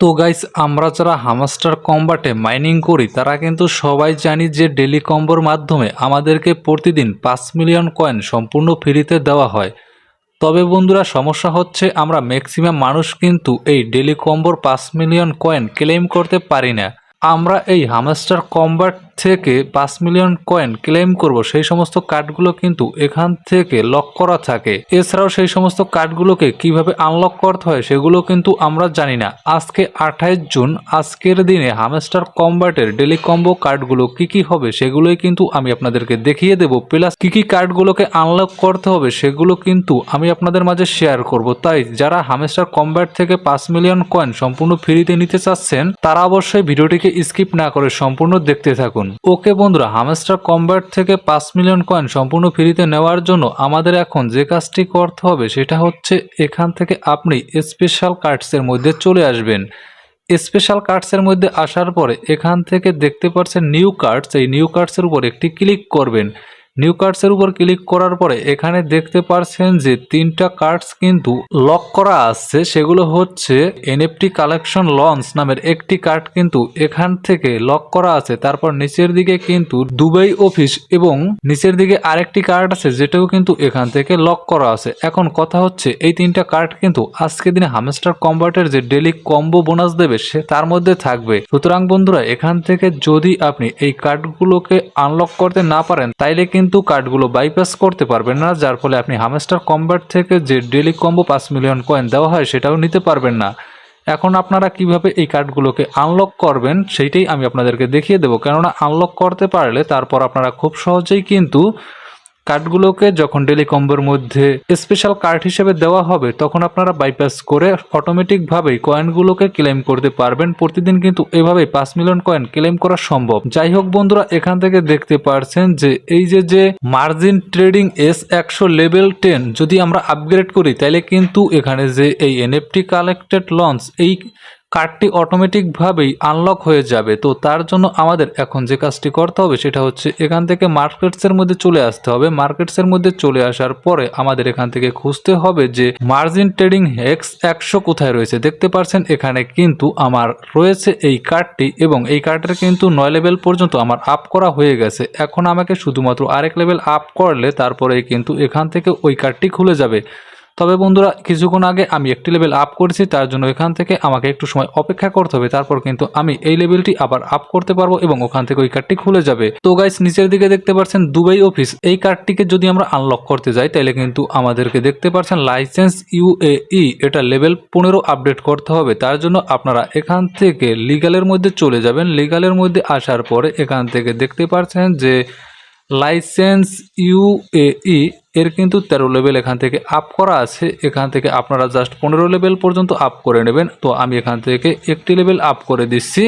তো গাইস, আমরা যারা হামস্টার কম্বাটে মাইনিং করি তারা কিন্তু সবাই জানি যে ডেলি কম্বোর মাধ্যমে আমাদেরকে প্রতিদিন 5 মিলিয়ন কয়েন সম্পূর্ণ ফ্রিতে দেওয়া হয়। তবে বন্ধুরা, সমস্যা হচ্ছে আমরা ম্যাক্সিমাম মানুষ কিন্তু এই ডেলি কম্বোর 5 মিলিয়ন কয়েন ক্লেম করতে পারি না। আমরা এই হামস্টার কম্বাট থেকে 5 মিলিয়ন কয়েন ক্লেম করব, সেই সমস্ত কার্ডগুলো কিন্তু এখান থেকে লক করা থাকে। এছাড়াও সেই সমস্ত কার্ডগুলোকে কিভাবে আনলক করতে হয় সেগুলো কিন্তু আমরা জানি না। আজকে 28 জুন, আজকের দিনে হামস্টার কম্বাটের ডেলি কম্বো কার্ডগুলো কি হবে সেগুলোই কিন্তু আমি আপনাদেরকে দেখিয়ে দেব। প্লাস কি কার্ডগুলোকে আনলক করতে হবে সেগুলো কিন্তু আমি আপনাদের মাঝে শেয়ার করব। তাই যারা হামস্টার কম্বাট থেকে 5 মিলিয়ন কয়েন সম্পূর্ণ ফ্রিতে নিতে চাচ্ছেন তারা অবশ্যই ভিডিওটিকে স্কিপ না করে সম্পূর্ণ দেখতে থাকুন। ওকে বন্ধুরা, হামস্টার কম্বাট থেকে 5 মিলিয়ন কয়েন সম্পূর্ণ ফ্রিতে নেওয়ার জন্য আমাদের এখন যে কাজটি করতে হবে সেটা হচ্ছে এখান থেকে আপনি স্পেশাল কার্ডসের মধ্যে চলে আসবেন। স্পেশাল কার্ডসের মধ্যে আসার পরে এখান থেকে দেখতে পাচ্ছেন নিউ কার্ডস, এই নিউ কার্ডসের উপর একটি ক্লিক করবেন। নিউ কার্ডসের উপর ক্লিক করার পরে এখানে দেখতে পাচ্ছেন যে 3টা কার্ডস কিন্তু লক করা আছে। সেগুলো হচ্ছে এনএফটি কালেকশন লঞ্চ নামের একটি কার্ড কিন্তু এখান থেকে লক করা আছে। তারপর নিচের দিকে কিন্তু দুবাই অফিস এবং নিচের দিকে আরেকটি কার্ড আছে যেটাও কিন্তু এখান থেকে লক করা আছে। এখন কথা হচ্ছে এই 3টা কার্ড কিন্তু আজকে দিনে হামস্টার কম্বাটের যে ডেলি কম্বো বোনাস দেবে সে তার মধ্যে থাকবে। সুতরাং বন্ধুরা, এখান থেকে যদি আপনি এই কার্ডগুলোকে আনলক করতে না পারেন তাইলে কিন্তু কার্ডগুলো বাইপাস করতে পারবেন না, যার ফলে আপনি হামস্টার কম্বাট থেকে যে ডেলি কম্বো 5 মিলিয়ন কয়েন দেওয়া হয় সেটাও নিতে পারবেন না। এখন আপনারা কিভাবে এই কার্ডগুলোকে আনলক করবেন সেইটাই আমি আপনাদেরকে দেখিয়ে দেবো। কেননা আনলক করতে পারলে তারপর আপনারা খুব সহজেই কিন্তু কার্ডগুলোকে যখন ডেলি কম্বোর মধ্যে স্পেশাল কার্ড হিসেবে দেওয়া হবে তখন আপনারা বাইপাস করে অটোমেটিকভাবেই কয়েনগুলোকে ক্লেম করতে পারবেন। প্রতিদিন কিন্তু এভাবেই 5 মিলিয়ন কয়েন ক্লেম করা সম্ভব। যাই হোক বন্ধুরা, এখান থেকে দেখতে পারছেন যে এই যে মার্জিন ট্রেডিং S100 লেভেল 10 যদি আমরা আপগ্রেড করি তাহলে কিন্তু এখানে যে এই এনএফটি কালেক্টেড লঞ্চ এই কার্ডটি অটোমেটিকভাবেই আনলক হয়ে যাবে। তো তার জন্য আমাদের এখন যে কাজটি করতে হবে সেটা হচ্ছে এখান থেকে মার্কেটসের মধ্যে চলে আসতে হবে। মার্কেটসের মধ্যে চলে আসার পরে আমাদের এখান থেকে খুঁজতে হবে যে মার্জিন ট্রেডিং X100 কোথায় রয়েছে। দেখতে পাচ্ছেন এখানে কিন্তু আমার রয়েছে এই কার্ডটি এবং এই কার্ডের কিন্তু 9 লেভেল পর্যন্ত আমার আপ করা হয়ে গেছে। এখন আমাকে শুধুমাত্র আরেক লেভেল আপ করলে তারপরে কিন্তু এখান থেকে ওই কার্ডটি খুলে যাবে। তবে বন্ধুরা, কিছুক্ষণ আগে আমি একটি লেভেল আপ করেছি, তার জন্য এখান থেকে আমাকে একটু সময় অপেক্ষা করতে হবে। তারপর কিন্তু আমি এই লেভেলটি আবার আপ করতে পারবো এবং ওখান থেকে ওই কার্ডটি খুলে যাবে। তো গাইস, নিচের দিকে দেখতে পাচ্ছেন দুবাই অফিস, এই কার্ডটিকে যদি আমরা আনলক করতে যাই তাহলে কিন্তু আমাদেরকে দেখতে পাচ্ছেন লাইসেন্স UAE, এটা লেভেল 15 আপডেট করতে হবে। তার জন্য আপনারা এখান থেকে লিগালের মধ্যে চলে যাবেন। লিগালের মধ্যে আসার পরে এখান থেকে দেখতে পাচ্ছেন যে লাইসেন্স UAE এর কিন্তু 13 লেভেল এখান থেকে আপ করা আছে। এখান থেকে আপনারা জাস্ট 15 লেভেল পর্যন্ত আপ করে নেবেন। তো আমি এখান থেকে একটি লেভেল আপ করে দিচ্ছি।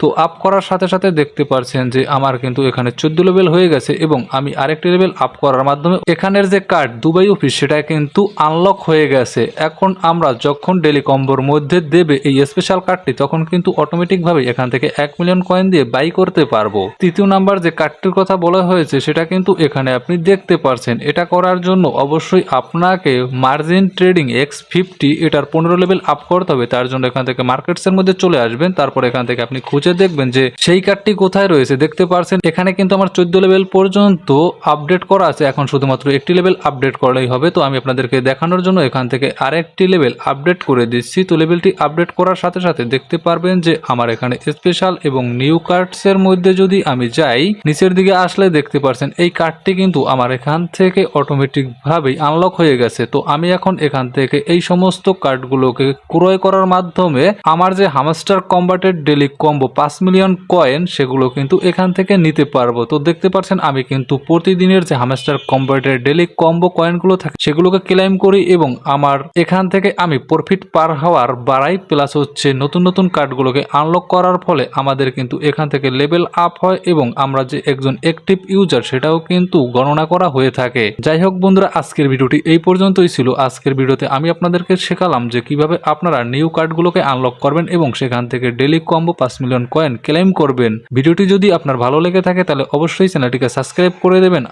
তো আপ করার সাথে সাথে দেখতে পাচ্ছেন যে আমার কিন্তু এখানে 14 লেভেল হয়ে গেছে এবং আমি আরেকটি লেভেল আপ করার মাধ্যমে এখানের যে কার্ড দুবাই অফিস সেটা কিন্তু আনলক হয়ে গেছে। এখন আমরা যখন ডেলি কম্বোর মধ্যে দেবে এই স্পেশাল কার্ডটি তখন কিন্তু অটোমেটিকভাবে এখান থেকে 1 মিলিয়ন কয়েন দিয়ে বাই করতে পারবো। তৃতীয় নাম্বার যে কার্ডটির কথা বলা হয়েছে সেটা কিন্তু এখানে আপনি দেখতে পাচ্ছেন। এটা করার জন্য অবশ্যই আপনাকে মার্জিন ট্রেডিং X50 এটার 15 লেভেল আপ করতে হবে। তার জন্য এখান থেকে মার্কেটসের মধ্যে চলে আসবেন। তারপর এখান থেকে আপনি খুঁজে দেখবেন যে সেই কার্ডটি কোথায় রয়েছে। দেখতে পারছেন এখানে কিন্তু আমার 14 লেভেল পর্যন্ত আপডেট করা আছে। এখন শুধুমাত্র একটি লেভেল আপডেট করলেই হবে। তো আমি আপনাদেরকে দেখানোর জন্য এখান থেকে আরেকটি লেভেল আপডেট করে দিচ্ছি। তো লেভেলটি আপডেট করার সাথে সাথে দেখতে পারবেন যে আমার এখানে স্পেশাল এবং নিউ কার্ডসের মধ্যে যদি আমি যাই, নিচের দিকে আসলে দেখতে পারছেন এই কার্ডটি কিন্তু আমার এখান থেকে অটোমেটিক ভাবেই আনলক হয়ে গেছে। তো আমি এখন এখান থেকে এই সমস্ত কার্ডগুলোকে ক্রয় করার মাধ্যমে আমার যে হামস্টার কম্বাটের ডেলি কম্বো 5 মিলিয়ন কয়েন সেগুলো কিন্তু এখান থেকে নিতে পারবো। তো দেখতে পাচ্ছেন আমি কিন্তু প্রতিদিনের যে হামস্টার কম্বাটের ডেলি কম্বো কয়েনগুলো থাকে সেগুলোকে ক্লেম করি এবং আমার এখান থেকে আমি প্রফিট পার হাওয়ার বাড়াই। প্লাস হচ্ছে নতুন নতুন কার্ডগুলোকে আনলক করার ফলে আমাদের কিন্তু এখান থেকে লেভেল আপ হয় এবং আমরা যে একজন অ্যাক্টিভ ইউজার সেটাও কিন্তু গণনা করা হয়ে থাকে। যাই হোক বন্ধুরা, আজকের ভিডিওটি এই পর্যন্তই ছিল। আজকের ভিডিওতে আমি আপনাদেরকে শেখালাম যে কিভাবে আপনারা নিউ কার্ডগুলোকে আনলক করবেন এবং সেখান থেকে daily combo 5 million coin claim করবেন। ভিডিওটি যদি আপনার ভালো লেগে থাকে তাহলে অবশ্যই চ্যানেলটিকে সাবস্ক্রাইব করে দেবেন।